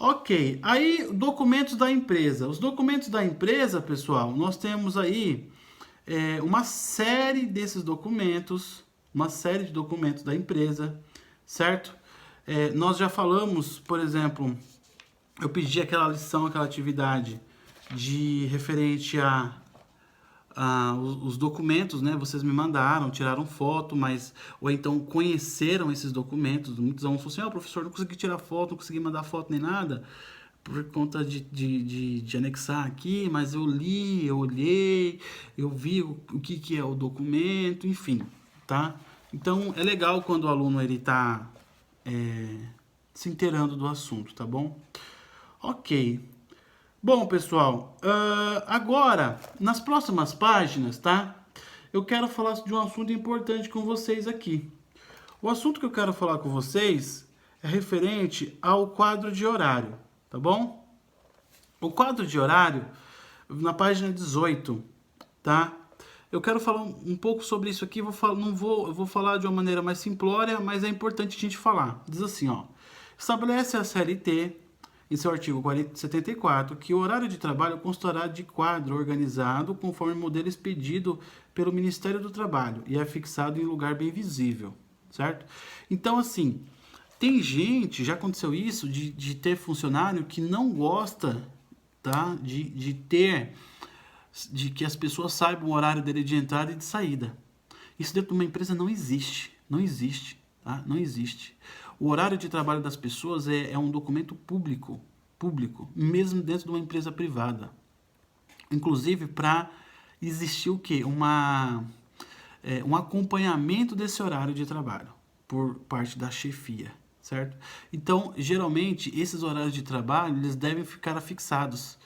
Ok, aí documentos da empresa. Os documentos da empresa, pessoal, nós temos aí uma série desses documentos, uma série de documentos da empresa, certo? Nós já falamos, por exemplo, eu pedi aquela lição, aquela atividade de referente os documentos, né? Vocês me mandaram, tiraram foto, mas ou então conheceram esses documentos. Muitos alunos falaram assim: professor, não consegui tirar foto, não consegui mandar foto nem nada por conta de anexar aqui, mas eu li, eu olhei, eu vi o que é o documento, enfim, tá? Então é legal quando o aluno ele está se inteirando do assunto, tá bom? Ok. Bom, pessoal, agora, nas próximas páginas, tá? Eu quero falar de um assunto importante com vocês aqui. O assunto que eu quero falar com vocês é referente ao quadro de horário, tá bom? O quadro de horário, na página 18, tá? Eu quero falar um pouco sobre isso aqui, eu vou falar de uma maneira mais simplória, mas é importante a gente falar. Diz assim, ó: estabelece a CLT, em seu artigo 74, que o horário de trabalho constará de quadro organizado conforme o modelo expedido pelo Ministério do Trabalho e é fixado em lugar bem visível, certo? Então, assim, tem gente, já aconteceu isso, de ter funcionário que não gosta, tá? De que as pessoas saibam o horário dele de entrada e de saída. Isso dentro de uma empresa não existe. Não existe. Tá? Não existe. O horário de trabalho das pessoas é um documento público, mesmo dentro de uma empresa privada. Inclusive para existir o quê? Um acompanhamento desse horário de trabalho por parte da chefia, certo? Então, geralmente, esses horários de trabalho, eles devem ficar fixados.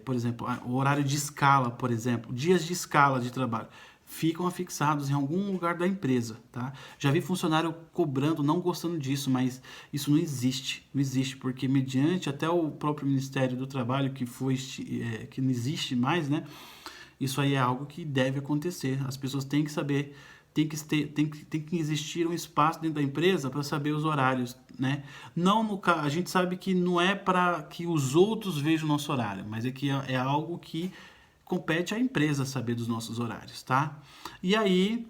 Por exemplo, o horário de escala, por exemplo, dias de escala de trabalho, ficam afixados em algum lugar da empresa, tá? Já vi funcionário cobrando, não gostando disso, mas isso não existe, porque mediante até o próprio Ministério do Trabalho, que não existe mais, né? Isso aí é algo que deve acontecer. As pessoas têm que saber, tem que existir um espaço dentro da empresa para saber os horários, né? Não no a gente sabe que não é para que os outros vejam o nosso horário, mas é que é algo que compete à empresa saber dos nossos horários, tá? E aí,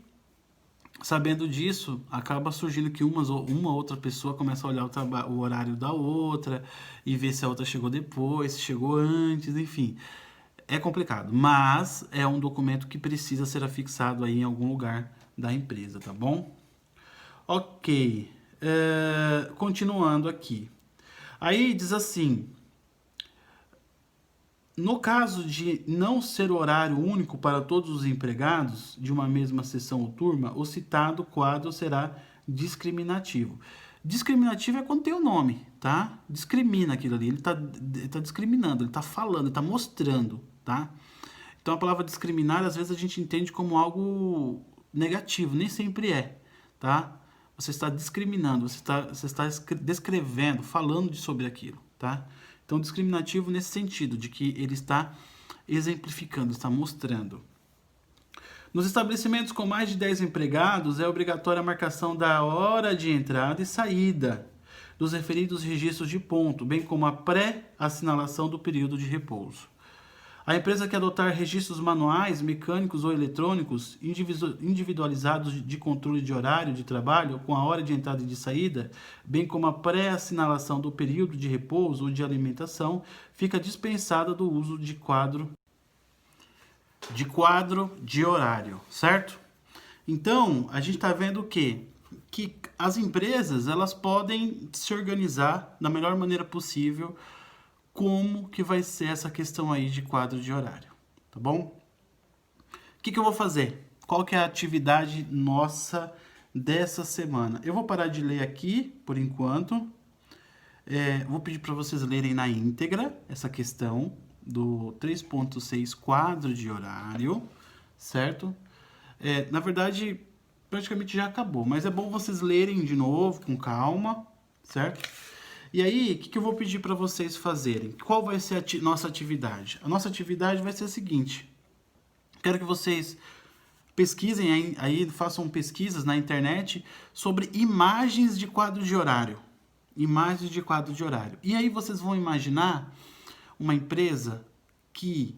sabendo disso, acaba surgindo que uma outra pessoa começa a olhar o horário da outra e ver se a outra chegou depois, se chegou antes, enfim. É complicado, mas é um documento que precisa ser afixado aí em algum lugar da empresa, tá bom? Ok, continuando aqui. Aí diz assim: no caso de não ser horário único para todos os empregados de uma mesma seção ou turma, o citado quadro será discriminativo. Discriminativo é quando tem o nome, tá? Discrimina aquilo ali. Ele tá discriminando, ele tá falando, ele tá mostrando, tá? Então a palavra discriminar, às vezes a gente entende como algo negativo, nem sempre é, tá? Você está discriminando, você está descrevendo, falando sobre aquilo, tá? Então, discriminativo nesse sentido, de que ele está exemplificando, está mostrando. Nos estabelecimentos com mais de 10 empregados, é obrigatória a marcação da hora de entrada e saída dos referidos registros de ponto, bem como a pré-assinalação do período de repouso. A empresa que adotar registros manuais, mecânicos ou eletrônicos individualizados de controle de horário de trabalho com a hora de entrada e de saída, bem como a pré-assinalação do período de repouso ou de alimentação, fica dispensada do uso de quadro de horário, certo? Então, a gente está vendo o quê? Que as empresas elas podem se organizar da melhor maneira possível como que vai ser essa questão aí de quadro de horário, tá bom? O que eu vou fazer? Qual que é a atividade nossa dessa semana? Eu vou parar de ler aqui, por enquanto. Vou pedir para vocês lerem na íntegra essa questão do 3.6 quadro de horário, certo? Na verdade, praticamente já acabou, mas é bom vocês lerem de novo, com calma, certo? E aí, o que eu vou pedir para vocês fazerem? Qual vai ser a nossa atividade? A nossa atividade vai ser a seguinte. Quero que vocês pesquisem aí, façam pesquisas na internet sobre imagens de quadros de horário. Imagens de quadro de horário. E aí vocês vão imaginar uma empresa que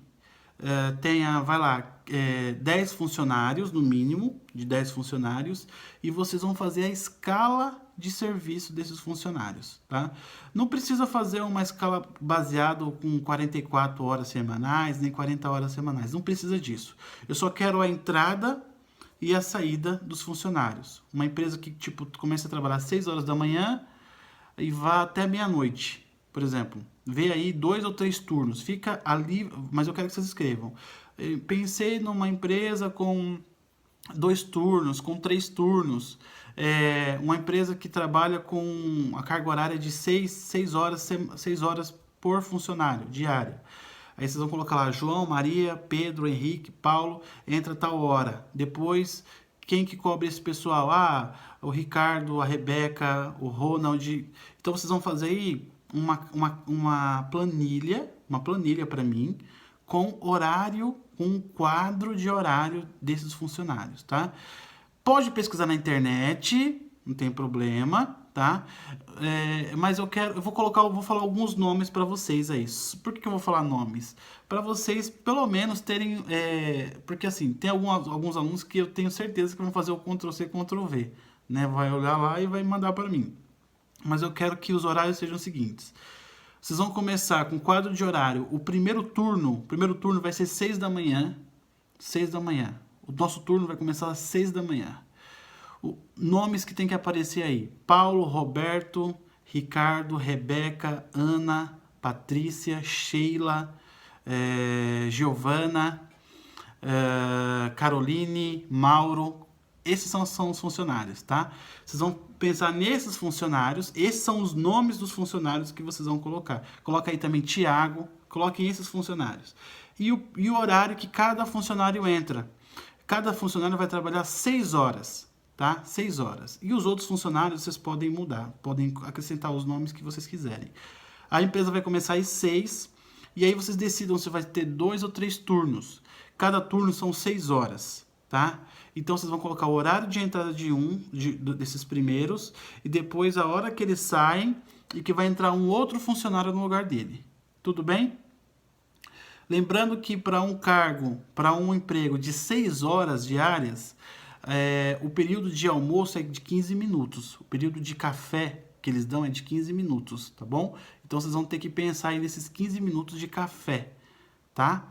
tenha, 10 funcionários, no mínimo, de 10 funcionários, e vocês vão fazer a escala de serviço desses funcionários, tá? Não precisa fazer uma escala baseada com 44 horas semanais, nem 40 horas semanais, não precisa disso. Eu só quero a entrada e a saída dos funcionários. Uma empresa que, tipo, começa a trabalhar às 6 horas da manhã e vá até meia-noite, por exemplo. Vê aí 2 ou 3 turnos. Fica ali, mas eu quero que vocês escrevam. Pensei numa empresa com 2 turnos, com 3 turnos. Uma empresa que trabalha com a carga horária de 6 horas por funcionário, diária. Aí vocês vão colocar lá João, Maria, Pedro, Henrique, Paulo, entra tal hora. Depois, quem que cobre esse pessoal? O Ricardo, a Rebeca, o Ronald. Então vocês vão fazer aí uma planilha para mim, com horário, com um quadro de horário desses funcionários, tá? Pode pesquisar na internet, não tem problema, tá? Mas eu vou falar alguns nomes para vocês aí. Por que eu vou falar nomes? Para vocês, pelo menos, terem... porque, assim, tem alguns alunos que eu tenho certeza que vão fazer o Ctrl+C, Ctrl+V, né? Vai olhar lá e vai mandar para mim. Mas eu quero que os horários sejam os seguintes. Vocês vão começar com quadro de horário. O primeiro turno vai ser 6 da manhã. 6 da manhã. O nosso turno vai começar às 6 da manhã. Nomes que tem que aparecer aí: Paulo, Roberto, Ricardo, Rebeca, Ana, Patrícia, Sheila, Giovana, Caroline, Mauro. Esses são os funcionários, tá? Vocês vão pensar nesses funcionários. Esses são os nomes dos funcionários que vocês vão colocar. Coloca aí também Tiago. Coloquem esses funcionários. E o horário que cada funcionário entra. Cada funcionário vai trabalhar 6 horas, tá? 6 horas. E os outros funcionários vocês podem mudar. Podem acrescentar os nomes que vocês quiserem. A empresa vai começar às 6. E aí vocês decidam se vai ter 2 ou 3 turnos. Cada turno são 6 horas, tá? Então vocês vão colocar o horário de entrada desses primeiros, e depois a hora que eles saem e que vai entrar um outro funcionário no lugar dele. Tudo bem? Lembrando que para um cargo, para um emprego de 6 horas diárias, o período de almoço é de 15 minutos. O período de café que eles dão é de 15 minutos, tá bom? Então vocês vão ter que pensar aí nesses 15 minutos de café, tá?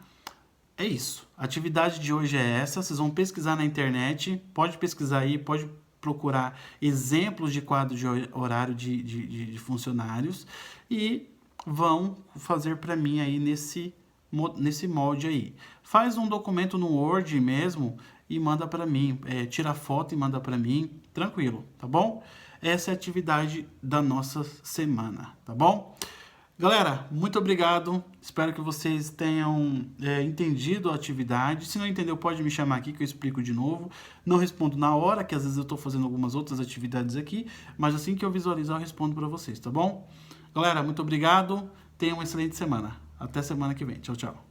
É isso. A atividade de hoje é essa. Vocês vão pesquisar na internet. Pode pesquisar aí, pode procurar exemplos de quadro de horário de funcionários e vão fazer para mim aí nesse molde aí. Faz um documento no Word mesmo e manda para mim. Tira foto e manda para mim. Tranquilo, tá bom? Essa é a atividade da nossa semana, tá bom? Galera, muito obrigado. Espero que vocês tenham entendido a atividade. Se não entendeu, pode me chamar aqui que eu explico de novo. Não respondo na hora, que às vezes eu estou fazendo algumas outras atividades aqui, mas assim que eu visualizar, eu respondo para vocês, tá bom? Galera, muito obrigado. Tenham uma excelente semana. Até semana que vem. Tchau, tchau.